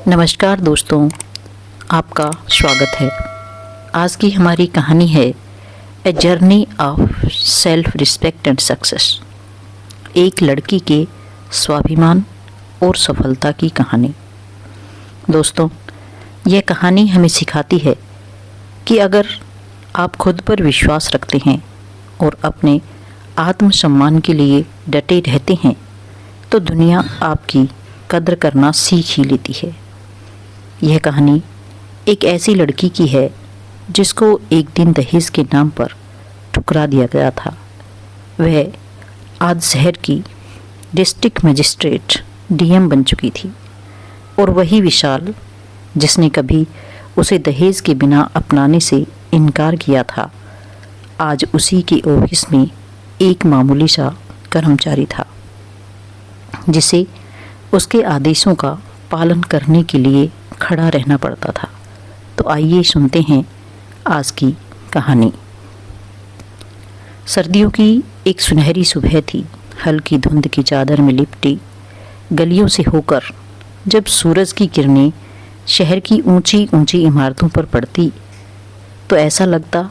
नमस्कार दोस्तों, आपका स्वागत है। आज की हमारी कहानी है a journey of self respect and success. एक लड़की के स्वाभिमान और सफलता की कहानी। दोस्तों, यह कहानी हमें सिखाती है कि अगर आप खुद पर विश्वास रखते हैं और अपने आत्मसम्मान के लिए डटे रहते हैं तो दुनिया आपकी कद्र करना सीख ही लेती है। यह कहानी एक ऐसी लड़की की है जिसको एक दिन दहेज के नाम पर ठुकरा दिया गया था। वह आज शहर की डिस्ट्रिक्ट मजिस्ट्रेट डीएम बन चुकी थी और वही विशाल जिसने कभी उसे दहेज के बिना अपनाने से इनकार किया था, आज उसी के ऑफिस में एक मामूली सा कर्मचारी था जिसे उसके आदेशों का पालन करने के लिए खड़ा रहना पड़ता था। तो आइए सुनते हैं आज की कहानी। सर्दियों की एक सुनहरी सुबह थी। हल्की धुंध की चादर में लिपटी गलियों से होकर जब सूरज की किरणें शहर की ऊंची ऊंची इमारतों पर पड़ती तो ऐसा लगता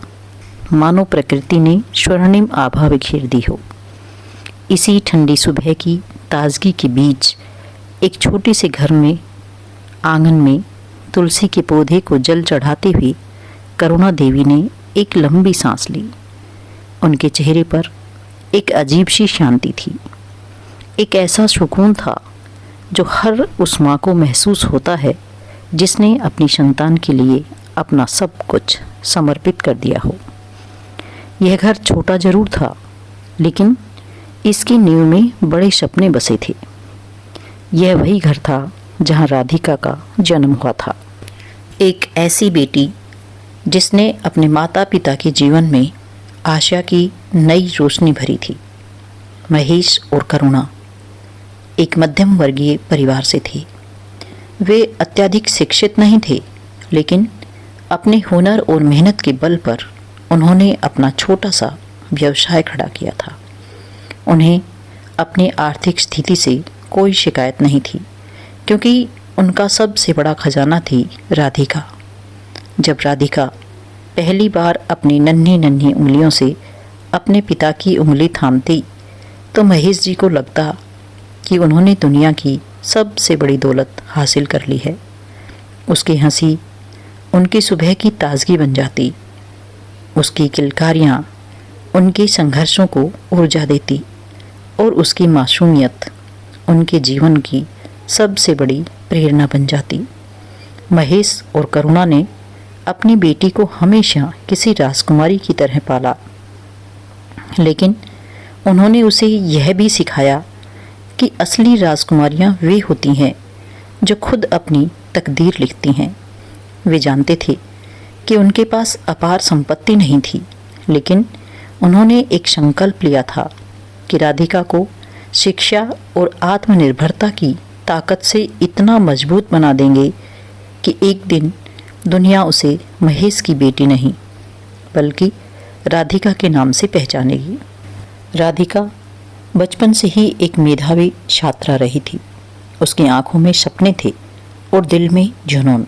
मानो प्रकृति ने स्वर्णिम आभा बिखेर दी हो। इसी ठंडी सुबह की ताजगी के बीच एक छोटे से घर में आंगन में तुलसी के पौधे को जल चढ़ाते हुए करुणा देवी ने एक लंबी सांस ली। उनके चेहरे पर एक अजीब सी शांति थी। एक ऐसा सुकून था जो हर उस माँ को महसूस होता है जिसने अपनी संतान के लिए अपना सब कुछ समर्पित कर दिया हो। यह घर छोटा जरूर था, लेकिन इसकी नींव में बड़े सपने बसे थे। यह वही घर था जहाँ राधिका का जन्म हुआ था। एक ऐसी बेटी जिसने अपने माता पिता के जीवन में आशा की नई रोशनी भरी थी। महेश और करुणा एक मध्यम वर्गीय परिवार से थे। वे अत्यधिक शिक्षित नहीं थे, लेकिन अपने हुनर और मेहनत के बल पर उन्होंने अपना छोटा सा व्यवसाय खड़ा किया था। उन्हें अपनी आर्थिक स्थिति से कोई शिकायत नहीं थी, क्योंकि उनका सबसे बड़ा खजाना थी राधिका। जब राधिका पहली बार अपनी नन्ही नन्ही उंगलियों से अपने पिता की उंगली थामती तो महेश जी को लगता कि उन्होंने दुनिया की सबसे बड़ी दौलत हासिल कर ली है। उसकी हंसी उनकी सुबह की ताजगी बन जाती। उसकी किलकारियाँ उनके संघर्षों को ऊर्जा देती और उसकी मासूमियत उनके जीवन की सबसे बड़ी प्रेरणा बन जाती। महेश और करुणा ने अपनी बेटी को हमेशा किसी राजकुमारी की तरह पाला, लेकिन उन्होंने उसे यह भी सिखाया कि असली राजकुमारियां वे होती हैं जो खुद अपनी तकदीर लिखती हैं। वे जानते थे कि उनके पास अपार संपत्ति नहीं थी, लेकिन उन्होंने एक संकल्प लिया था कि राधिका को शिक्षा और आत्मनिर्भरता की ताकत से इतना मजबूत बना देंगे कि एक दिन दुनिया उसे महेश की बेटी नहीं बल्कि राधिका के नाम से पहचानेगी। राधिका बचपन से ही एक मेधावी छात्रा रही थी। उसकी आंखों में सपने थे और दिल में जुनून।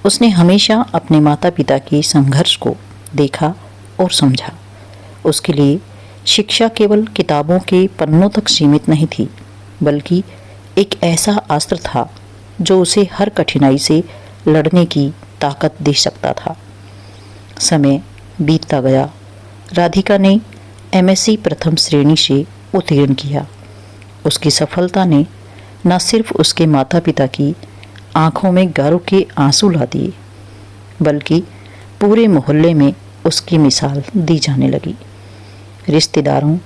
उसने हमेशा अपने माता पिता के संघर्ष को देखा और समझा। उसके लिए शिक्षा केवल किताबों के पन्नों तक सीमित नहीं थी, बल्कि एक ऐसा अस्त्र था जो उसे हर कठिनाई से लड़ने की ताकत दे सकता था। समय बीतता गया। राधिका ने एमएससी प्रथम श्रेणी से उत्तीर्ण किया। उसकी सफलता ने न सिर्फ उसके माता पिता की आंखों में गर्व के आंसू ला दिए, बल्कि पूरे मोहल्ले में उसकी मिसाल दी जाने लगी। रिश्तेदारों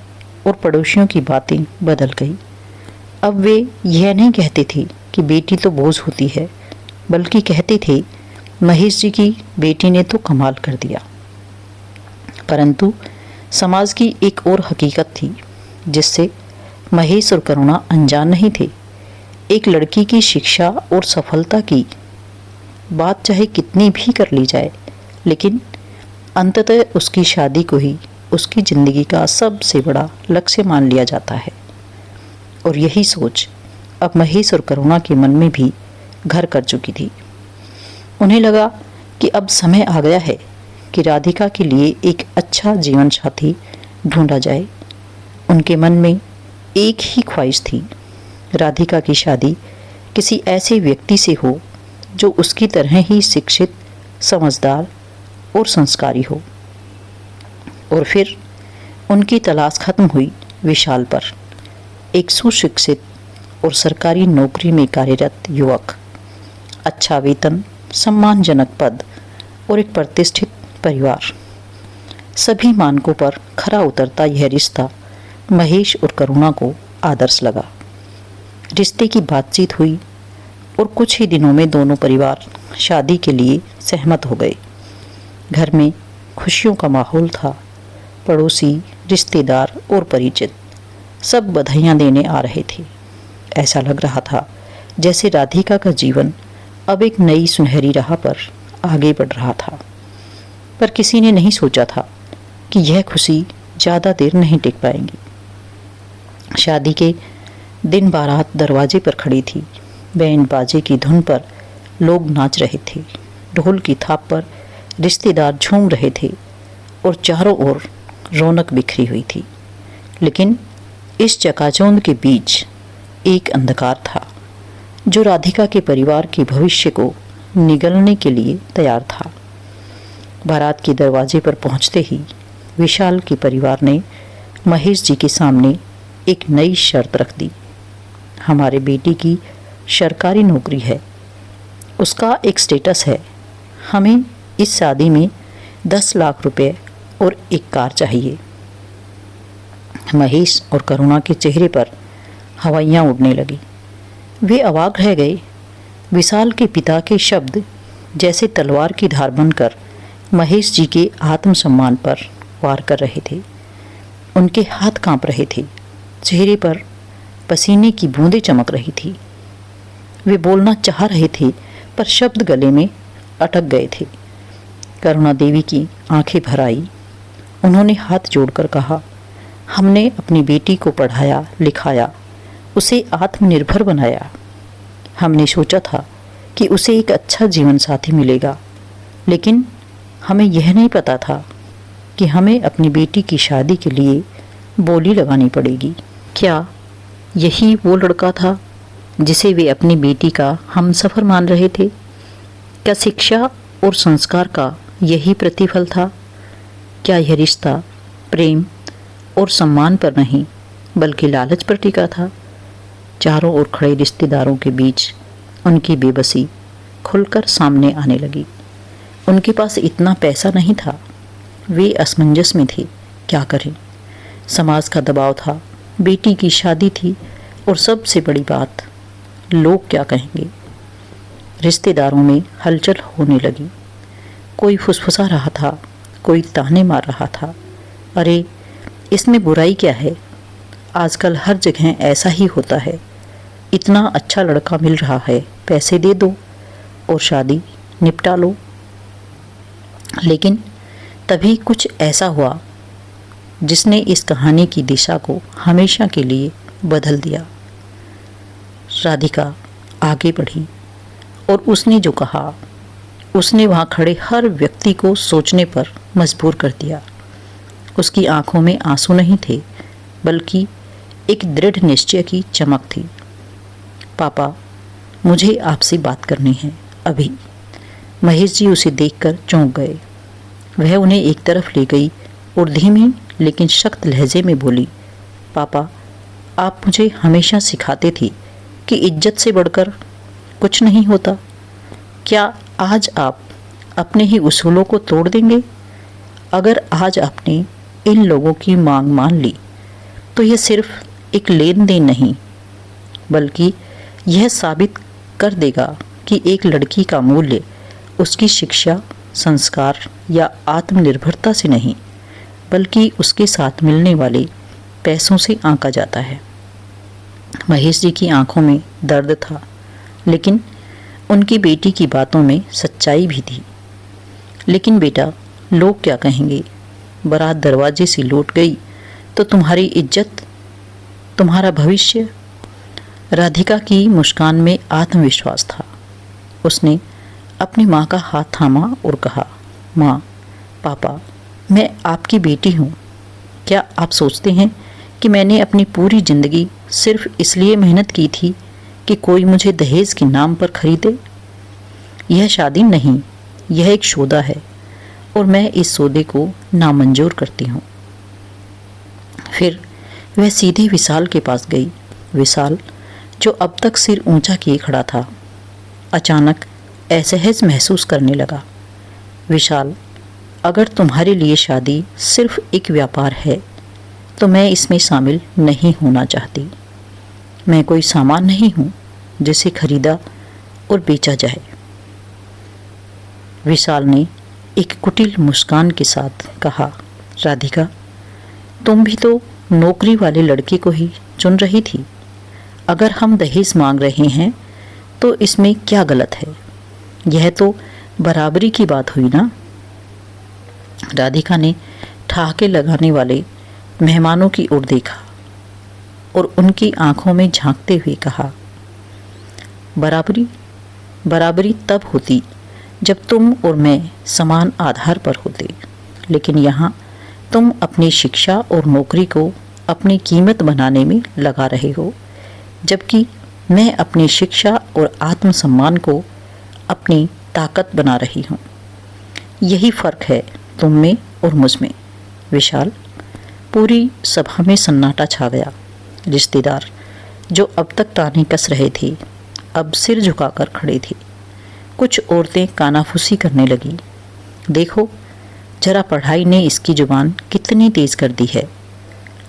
और पड़ोसियों की बातें बदल गई। अब वे यह नहीं कहते थे कि बेटी तो बोझ होती है, बल्कि कहते थे महेश जी की बेटी ने तो कमाल कर दिया। परंतु समाज की एक और हकीकत थी जिससे महेश और करुणा अनजान नहीं थे। एक लड़की की शिक्षा और सफलता की बात चाहे कितनी भी कर ली जाए, लेकिन अंततः उसकी शादी को ही उसकी ज़िंदगी का सबसे बड़ा लक्ष्य मान लिया जाता है। और यही सोच अब महेश और करुणा के मन में भी घर कर चुकी थी। उन्हें लगा कि अब समय आ गया है कि राधिका के लिए एक अच्छा जीवन साथी ढूंढा जाए। उनके मन में एक ही ख्वाहिश थी, राधिका की शादी किसी ऐसे व्यक्ति से हो जो उसकी तरह ही शिक्षित, समझदार और संस्कारी हो। और फिर उनकी तलाश खत्म हुई विशाल पर, एक सुशिक्षित और सरकारी नौकरी में कार्यरत युवक, अच्छा वेतन, सम्मानजनक पद और एक प्रतिष्ठित परिवार। सभी मानकों पर खरा उतरता यह रिश्ता महेश और करुणा को आदर्श लगा। रिश्ते की बातचीत हुई और कुछ ही दिनों में दोनों परिवार शादी के लिए सहमत हो गए। घर में खुशियों का माहौल था। पड़ोसी, रिश्तेदार और परिचित सब बधाइयाँ देने आ रहे थे। ऐसा लग रहा था जैसे राधिका का जीवन अब एक नई सुनहरी राह पर आगे बढ़ रहा था। पर किसी ने नहीं सोचा था कि यह खुशी ज़्यादा देर नहीं टिक पाएंगी। शादी के दिन बारात दरवाजे पर खड़ी थी। बैंड बाजे की धुन पर लोग नाच रहे थे। ढोल की थाप पर रिश्तेदार झूम रहे थे और चारों ओर रौनक बिखरी हुई थी। लेकिन इस चकाचौंध के बीच एक अंधकार था जो राधिका के परिवार के भविष्य को निगलने के लिए तैयार था। बारात के दरवाजे पर पहुंचते ही विशाल के परिवार ने महेश जी के सामने एक नई शर्त रख दी। हमारे बेटी की सरकारी नौकरी है, उसका एक स्टेटस है, हमें इस शादी में 10 लाख रुपए और एक कार चाहिए। महेश और करुणा के चेहरे पर हवाइयाँ उड़ने लगी। वे अवाक रह गए। विशाल के पिता के शब्द जैसे तलवार की धार बनकर महेश जी के आत्मसम्मान पर वार कर रहे थे। उनके हाथ कांप रहे थे, चेहरे पर पसीने की बूंदें चमक रही थी। वे बोलना चाह रहे थे पर शब्द गले में अटक गए थे। करुणा देवी की आंखें भर आई। उन्होंने हाथ जोड़कर कहा, हमने अपनी बेटी को पढ़ाया लिखाया, उसे आत्मनिर्भर बनाया। हमने सोचा था कि उसे एक अच्छा जीवन साथी मिलेगा, लेकिन हमें यह नहीं पता था कि हमें अपनी बेटी की शादी के लिए बोली लगानी पड़ेगी। क्या यही वो लड़का था जिसे वे अपनी बेटी का हमसफ़र मान रहे थे? क्या शिक्षा और संस्कार का यही प्रतिफल था? क्या यह रिश्ता प्रेम और सम्मान पर नहीं बल्कि लालच पर टिका था? चारों ओर खड़े रिश्तेदारों के बीच उनकी बेबसी खुलकर सामने आने लगी। उनके पास इतना पैसा नहीं था। वे असमंजस में थे, क्या करें? समाज का दबाव था, बेटी की शादी थी और सबसे बड़ी बात, लोग क्या कहेंगे? रिश्तेदारों में हलचल होने लगी। कोई फुसफुसा रहा था, कोई ताने मार रहा था, अरे इसमें बुराई क्या है? आजकल हर जगह ऐसा ही होता है। इतना अच्छा लड़का मिल रहा है, पैसे दे दो और शादी निपटा लो। लेकिन तभी कुछ ऐसा हुआ जिसने इस कहानी की दिशा को हमेशा के लिए बदल दिया। राधिका आगे बढ़ी और उसने जो कहा, उसने वहाँ खड़े हर व्यक्ति को सोचने पर मजबूर कर दिया। उसकी आंखों में आंसू नहीं थे, बल्कि एक दृढ़ निश्चय की चमक थी। पापा, मुझे आपसे बात करनी है अभी। महेश जी उसे देखकर चौंक गए। वह उन्हें एक तरफ ले गई और धीमी लेकिन सख्त लहजे में बोली, पापा, आप मुझे हमेशा सिखाते थे कि इज्जत से बढ़कर कुछ नहीं होता। क्या आज आप अपने ही उसूलों को तोड़ देंगे? अगर आज आपने इन लोगों की मांग मान ली तो यह सिर्फ एक लेन देन नहीं, बल्कि यह साबित कर देगा कि एक लड़की का मूल्य उसकी शिक्षा, संस्कार या आत्मनिर्भरता से नहीं, बल्कि उसके साथ मिलने वाले पैसों से आंका जाता है। महेश जी की आंखों में दर्द था, लेकिन उनकी बेटी की बातों में सच्चाई भी थी। लेकिन बेटा, लोग क्या कहेंगे? बारात दरवाजे से लौट गई तो तुम्हारी इज्जत, तुम्हारा भविष्य। राधिका की मुस्कान में आत्मविश्वास था। उसने अपनी माँ का हाथ थामा और कहा, माँ, पापा, मैं आपकी बेटी हूँ। क्या आप सोचते हैं कि मैंने अपनी पूरी ज़िंदगी सिर्फ इसलिए मेहनत की थी कि कोई मुझे दहेज के नाम पर खरीदे? यह शादी नहीं, यह एक सौदा है और मैं इस सौदे को नामंजूर करती हूँ। फिर वह सीधे विशाल के पास गई। विशाल, जो अब तक सिर ऊंचा किए खड़ा था, अचानक असहज महसूस करने लगा। विशाल, अगर तुम्हारे लिए शादी सिर्फ एक व्यापार है तो मैं इसमें शामिल नहीं होना चाहती। मैं कोई सामान नहीं हूँ जिसे खरीदा और बेचा जाए। विशाल ने एक कुटिल मुस्कान के साथ कहा, राधिका, तुम भी तो नौकरी वाले लड़के को ही चुन रही थी। अगर हम दहेज मांग रहे हैं तो इसमें क्या गलत है? यह तो बराबरी की बात हुई ना। राधिका ने ठहाके लगाने वाले मेहमानों की ओर देखा और उनकी आंखों में झांकते हुए कहा, बराबरी बराबरी तब होती जब तुम और मैं समान आधार पर होते, लेकिन यहाँ तुम अपनी शिक्षा और नौकरी को अपनी कीमत बनाने में लगा रहे हो, जबकि मैं अपनी शिक्षा और आत्मसम्मान को अपनी ताकत बना रही हूँ। यही फ़र्क है तुम में और मुझ में। विशाल, पूरी सभा में सन्नाटा छा गया। रिश्तेदार, जो अब तक ताने कस रहे थे, अब सिर झुकाकर खड़े थे। कुछ औरतें कानाफूसी करने लगी। देखो, जरा पढ़ाई ने इसकी जुबान कितनी तेज कर दी है।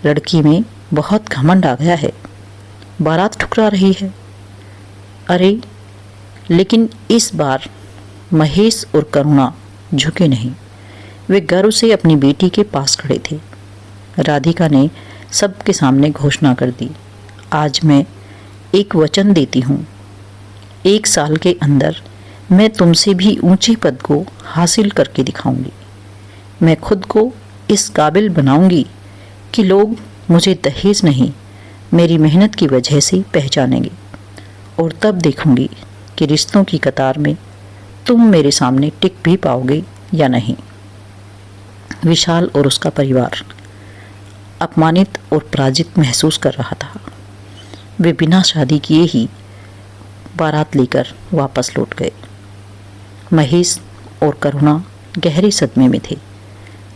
लड़की में बहुत घमंड आ गया है, बारात ठुकरा रही है। अरे, लेकिन इस बार महेश और करुणा झुके नहीं। वे गर्व से अपनी बेटी के पास खड़े थे। राधिका ने सबके सामने घोषणा कर दी, आज मैं एक वचन देती हूँ, 1 साल के अंदर मैं तुमसे भी ऊंचे पद को हासिल करके दिखाऊंगी। मैं खुद को इस काबिल बनाऊंगी कि लोग मुझे दहेज नहीं, मेरी मेहनत की वजह से पहचानेंगे। और तब देखूंगी कि रिश्तों की कतार में तुम मेरे सामने टिक भी पाओगे या नहीं। विशाल और उसका परिवार अपमानित और पराजित महसूस कर रहा था। वे बिना शादी किए ही बारात लेकर वापस लौट गए। महेश और करुणा गहरे सदमे में थे।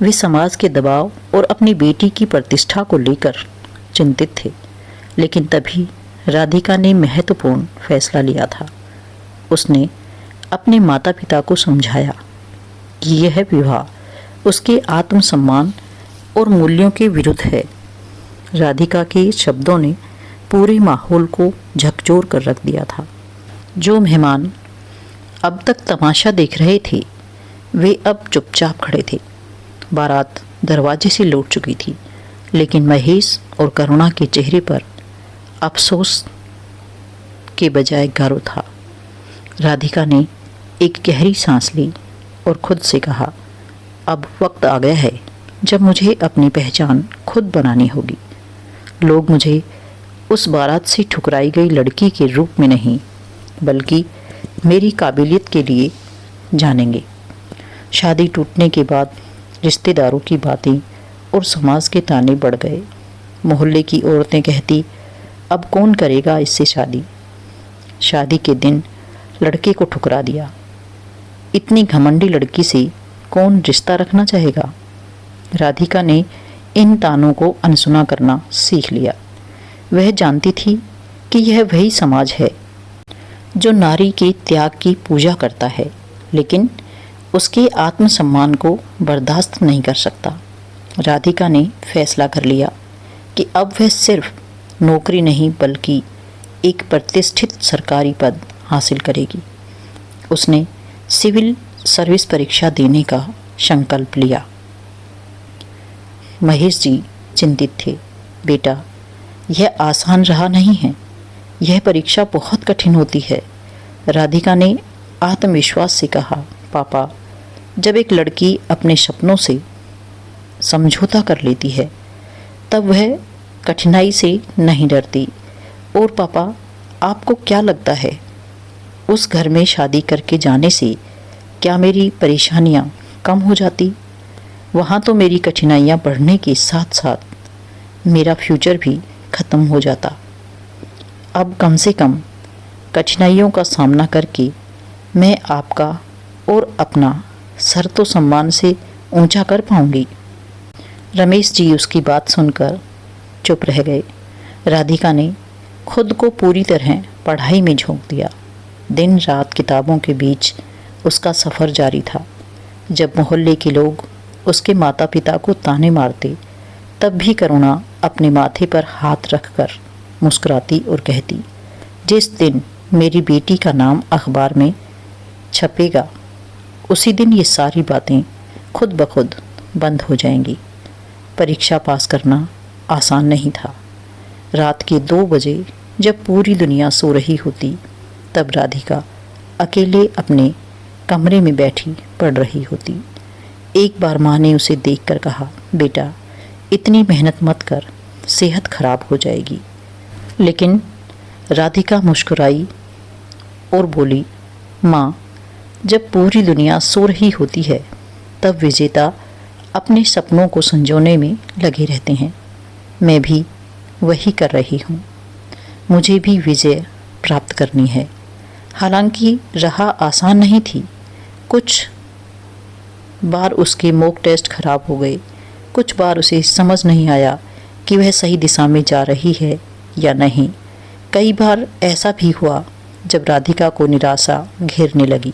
वे समाज के दबाव और अपनी बेटी की प्रतिष्ठा को लेकर चिंतित थे, लेकिन तभी राधिका ने महत्वपूर्ण फैसला लिया था। उसने अपने माता पिता को समझाया कि यह विवाह उसके आत्मसम्मान और मूल्यों के विरुद्ध है। राधिका के शब्दों ने पूरे माहौल को झकझोर कर रख दिया था। जो मेहमान अब तक तमाशा देख रहे थे, वे अब चुपचाप खड़े थे। बारात दरवाजे से लौट चुकी थी, लेकिन महेश और करुणा के चेहरे पर अफसोस के बजाय गर्व था। राधिका ने एक गहरी सांस ली और खुद से कहा, अब वक्त आ गया है जब मुझे अपनी पहचान खुद बनानी होगी। लोग मुझे उस बारात से ठुकराई गई लड़की के रूप में नहीं, बल्कि मेरी काबिलियत के लिए जानेंगे। शादी टूटने के बाद रिश्तेदारों की बातें और समाज के ताने बढ़ गए। मोहल्ले की औरतें कहती, अब कौन करेगा इससे शादी? शादी के दिन लड़के को ठुकरा दिया। इतनी घमंडी लड़की से कौन रिश्ता रखना चाहेगा? राधिका ने इन तानों को अनसुना करना सीख लिया। वह जानती थी कि यह वही समाज है जो नारी के त्याग की पूजा करता है, लेकिन उसके आत्मसम्मान को बर्दाश्त नहीं कर सकता। राधिका ने फैसला कर लिया कि अब वह सिर्फ नौकरी नहीं, बल्कि एक प्रतिष्ठित सरकारी पद हासिल करेगी। उसने सिविल सर्विस परीक्षा देने का संकल्प लिया। महेश जी चिंतित थे। बेटा, यह आसान रहा नहीं है, यह परीक्षा बहुत कठिन होती है। राधिका ने आत्मविश्वास से कहा, पापा, जब एक लड़की अपने सपनों से समझौता कर लेती है, तब वह कठिनाई से नहीं डरती। और पापा, आपको क्या लगता है उस घर में शादी करके जाने से क्या मेरी परेशानियाँ कम हो जाती? वहाँ तो मेरी कठिनाइयाँ बढ़ने के साथ साथ मेरा फ्यूचर भी ख़त्म हो जाता। अब कम से कम कठिनाइयों का सामना करके मैं आपका और अपना सर तो सम्मान से ऊंचा कर पाऊंगी। रमेश जी उसकी बात सुनकर चुप रह गए। राधिका ने खुद को पूरी तरह पढ़ाई में झोंक दिया। दिन रात किताबों के बीच उसका सफ़र जारी था। जब मोहल्ले के लोग उसके माता पिता को ताने मारते, तब भी करुणा अपने माथे पर हाथ रखकर मुस्कुराती और कहती, जिस दिन मेरी बेटी का नाम अखबार में छपेगा उसी दिन ये सारी बातें खुद ब खुद बंद हो जाएंगी। परीक्षा पास करना आसान नहीं था। रात के 2 बजे जब पूरी दुनिया सो रही होती, तब राधिका अकेले अपने कमरे में बैठी पढ़ रही होती। एक बार माँ ने उसे देखकर कहा, बेटा इतनी मेहनत मत कर, सेहत खराब हो जाएगी। लेकिन राधिका मुस्कुराई और बोली, माँ जब पूरी दुनिया सो रही होती है तब विजेता अपने सपनों को संजोने में लगे रहते हैं। मैं भी वही कर रही हूँ। मुझे भी विजय प्राप्त करनी है। हालांकि राह आसान नहीं थी। कुछ बार उसके मॉक टेस्ट खराब हो गए, कुछ बार उसे समझ नहीं आया कि वह सही दिशा में जा रही है या नहीं। कई बार ऐसा भी हुआ जब राधिका को निराशा घेरने लगी।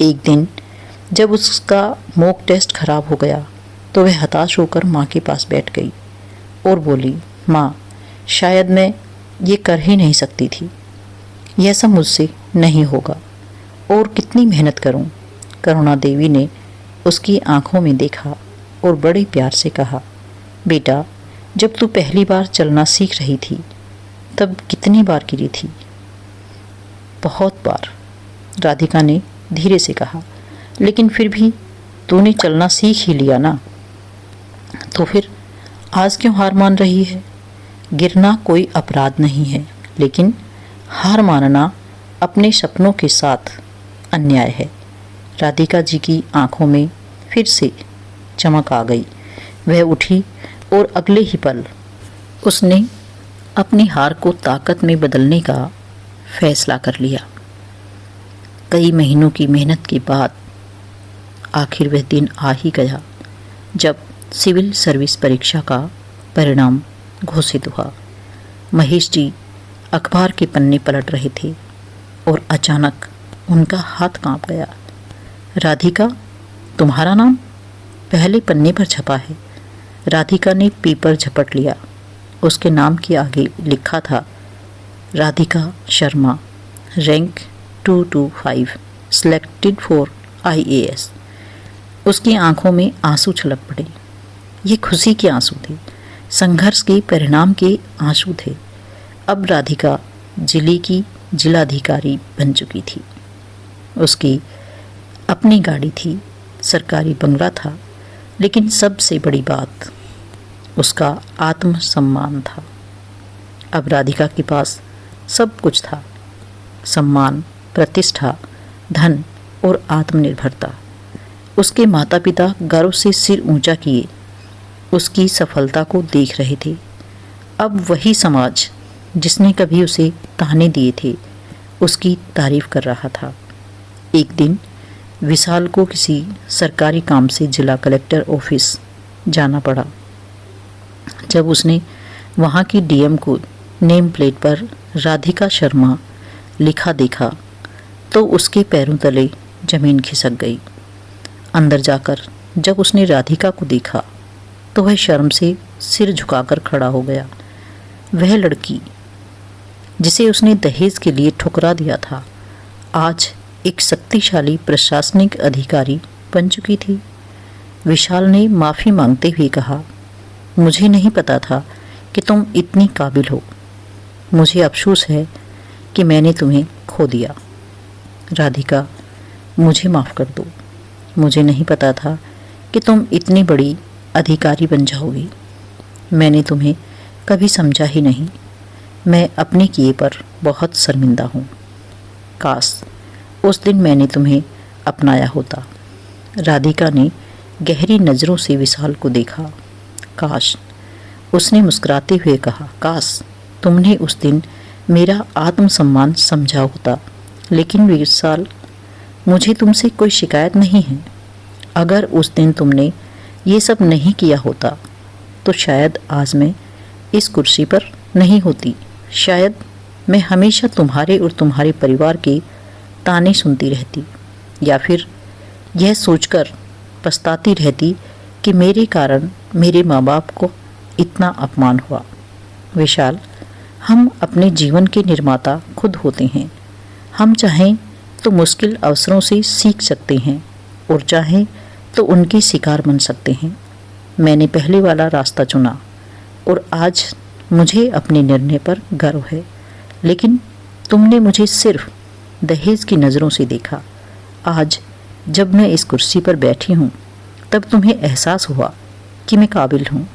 एक दिन जब उसका मॉक टेस्ट खराब हो गया तो वह हताश होकर माँ के पास बैठ गई और बोली, माँ शायद मैं ये कर ही नहीं सकती थी। यह सब मुझसे नहीं होगा और कितनी मेहनत करूं। करुणा देवी ने उसकी आंखों में देखा और बड़े प्यार से कहा, बेटा जब तू पहली बार चलना सीख रही थी तब कितनी बार गिरी थी? बहुत बार, राधिका ने धीरे से कहा। लेकिन फिर भी तूने चलना सीख ही लिया ना, तो फिर आज क्यों हार मान रही है? गिरना कोई अपराध नहीं है, लेकिन हार मानना अपने सपनों के साथ अन्याय है। राधिका जी की आंखों में फिर से चमक आ गई। वह उठी और अगले ही पल उसने अपनी हार को ताकत में बदलने का फैसला कर लिया। कई महीनों की मेहनत के बाद आखिर वह दिन आ ही गया जब सिविल सर्विस परीक्षा का परिणाम घोषित हुआ। महेश जी अखबार के पन्ने पलट रहे थे और अचानक उनका हाथ कांप गया। राधिका, तुम्हारा नाम पहले पन्ने पर छपा है। राधिका ने पेपर झपट लिया। उसके नाम के आगे लिखा था, Radhika Sharma, rank 225, selected for IAS। उसकी आंखों में आंसू छलक पड़े। ये खुशी के आंसू थे, संघर्ष के परिणाम के आंसू थे। अब राधिका जिले की जिलाधिकारी बन चुकी थी। उसकी अपनी गाड़ी थी, सरकारी बंगला था, लेकिन सबसे बड़ी बात उसका आत्मसम्मान था। अब राधिका के पास सब कुछ था, सम्मान, प्रतिष्ठा, धन और आत्मनिर्भरता। उसके माता पिता गर्व से सिर ऊंचा किए उसकी सफलता को देख रहे थे। अब वही समाज जिसने कभी उसे ताने दिए थे उसकी तारीफ कर रहा था। एक दिन विशाल को किसी सरकारी काम से जिला कलेक्टर ऑफिस जाना पड़ा। जब उसने वहाँ की DM को नेम प्लेट पर राधिका शर्मा लिखा देखा तो उसके पैरों तले जमीन खिसक गई। अंदर जाकर जब उसने राधिका को देखा तो वह शर्म से सिर झुकाकर खड़ा हो गया। वह लड़की जिसे उसने दहेज के लिए ठुकरा दिया था, आज एक शक्तिशाली प्रशासनिक अधिकारी बन चुकी थी। विशाल ने माफ़ी मांगते हुए कहा, मुझे नहीं पता था कि तुम इतनी काबिल हो। मुझे अफसोस है कि मैंने तुम्हें खो दिया। राधिका, मुझे माफ़ कर दो। मुझे नहीं पता था कि तुम इतनी बड़ी अधिकारी बन जाओगी। मैंने तुम्हें कभी समझा ही नहीं। मैं अपने किए पर बहुत शर्मिंदा हूँ। काश उस दिन मैंने तुम्हें अपनाया होता। राधिका ने गहरी नज़रों से विशाल को देखा। काश, उसने मुस्कुराते हुए कहा, काश तुमने उस दिन मेरा आत्मसम्मान समझा होता। लेकिन विशाल, मुझे तुमसे कोई शिकायत नहीं है। अगर उस दिन तुमने ये सब नहीं किया होता तो शायद आज मैं इस कुर्सी पर नहीं होती। शायद मैं हमेशा तुम्हारे और तुम्हारे परिवार के ताने सुनती रहती, या फिर यह सोचकर पछताती रहती कि मेरे कारण मेरे माँ बाप को इतना अपमान हुआ। विशाल, हम अपने जीवन के निर्माता खुद होते हैं। हम चाहें तो मुश्किल अवसरों से सीख सकते हैं और चाहें तो उनके शिकार बन सकते हैं। मैंने पहले वाला रास्ता चुना और आज मुझे अपने निर्णय पर गर्व है। लेकिन तुमने मुझे सिर्फ दहेज की नज़रों से देखा। आज जब मैं इस कुर्सी पर बैठी हूँ तब तुम्हें एहसास हुआ कि मैं काबिल हूँ।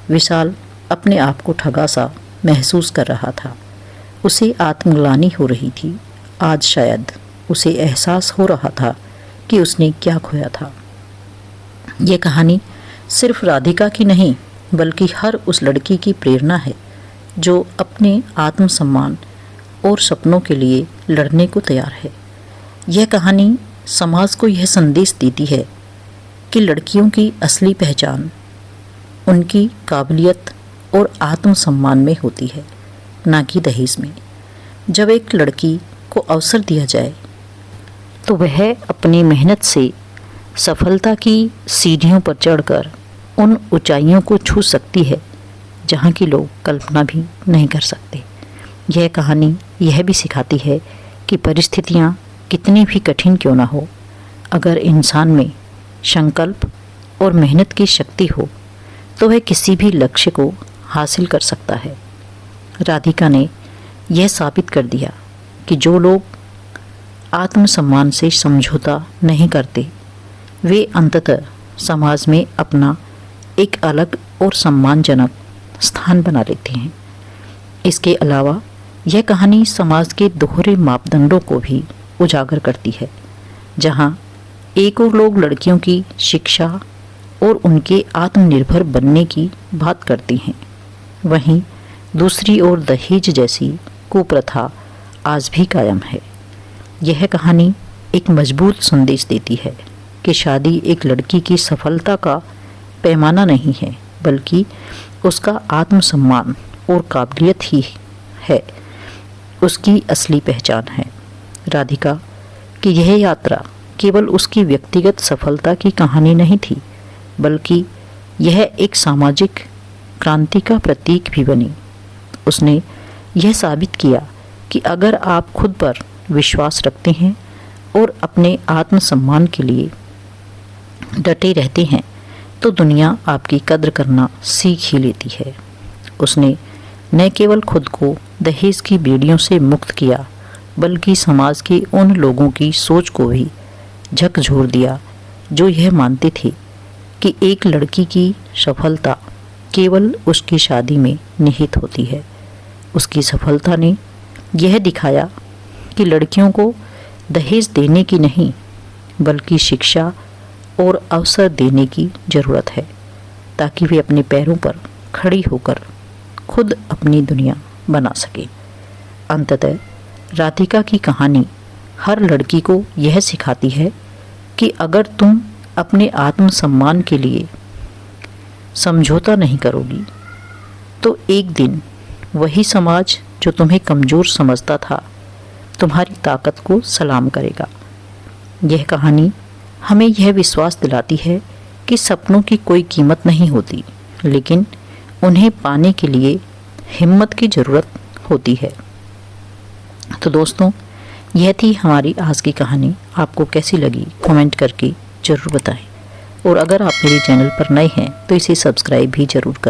विशाल अपने आप को ठगा सा महसूस कर रहा था। उसे आत्मग्लानि हो रही थी। आज शायद उसे एहसास हो रहा था कि उसने क्या खोया था। यह कहानी सिर्फ राधिका की नहीं बल्कि हर उस लड़की की प्रेरणा है जो अपने आत्मसम्मान और सपनों के लिए लड़ने को तैयार है। यह कहानी समाज को यह संदेश देती है कि लड़कियों की असली पहचान उनकी काबिलियत और आत्मसम्मान में होती है, ना कि दहेज में। जब एक लड़की को अवसर दिया जाए तो वह अपनी मेहनत से सफलता की सीढ़ियों पर चढ़कर उन ऊंचाइयों को छू सकती है जहाँ की लोग कल्पना भी नहीं कर सकते। यह कहानी यह भी सिखाती है कि परिस्थितियाँ कितनी भी कठिन क्यों ना हो, अगर इंसान में संकल्प और मेहनत की शक्ति हो तो वह किसी भी लक्ष्य को हासिल कर सकता है। राधिका ने यह साबित कर दिया कि जो लोग आत्मसम्मान से समझौता नहीं करते वे अंततः समाज में अपना एक अलग और सम्मानजनक स्थान बना लेते हैं। इसके अलावा यह कहानी समाज के दोहरे मापदंडों को भी उजागर करती है, जहां एक और लोग लड़कियों की शिक्षा और उनके आत्मनिर्भर बनने की बात करते हैं, वहीं दूसरी ओर दहेज जैसी कुप्रथा आज भी कायम है। यह कहानी एक मजबूत संदेश देती है कि शादी एक लड़की की सफलता का पैमाना नहीं है बल्कि उसका आत्मसम्मान और काबिलियत ही है उसकी असली पहचान है। राधिका की यह यात्रा केवल उसकी व्यक्तिगत सफलता की कहानी नहीं थी बल्कि यह एक सामाजिक क्रांति का प्रतीक भी बनी। उसने यह साबित किया कि अगर आप खुद पर विश्वास रखते हैं और अपने आत्मसम्मान के लिए डटे रहते हैं तो दुनिया आपकी कद्र करना सीख ही लेती है। उसने न केवल खुद को दहेज की बेड़ियों से मुक्त किया बल्कि समाज के उन लोगों की सोच को भी झकझोर दिया जो यह मानते थे कि एक लड़की की सफलता केवल उसकी शादी में निहित होती है। उसकी सफलता ने यह दिखाया कि लड़कियों को दहेज देने की नहीं बल्कि शिक्षा और अवसर देने की ज़रूरत है ताकि वे अपने पैरों पर खड़ी होकर खुद अपनी दुनिया बना सके। अंततः राधिका की कहानी हर लड़की को यह सिखाती है कि अगर तुम अपने आत्मसम्मान के लिए समझौता नहीं करोगी तो एक दिन वही समाज जो तुम्हें कमज़ोर समझता था तुम्हारी ताकत को सलाम करेगा। यह कहानी हमें यह विश्वास दिलाती है कि सपनों की कोई कीमत नहीं होती लेकिन उन्हें पाने के लिए हिम्मत की ज़रूरत होती है। तो दोस्तों, यह थी हमारी आज की कहानी। आपको कैसी लगी कमेंट करके ज़रूर बताएं और अगर आप मेरे चैनल पर नए हैं तो इसे सब्सक्राइब भी ज़रूर करें।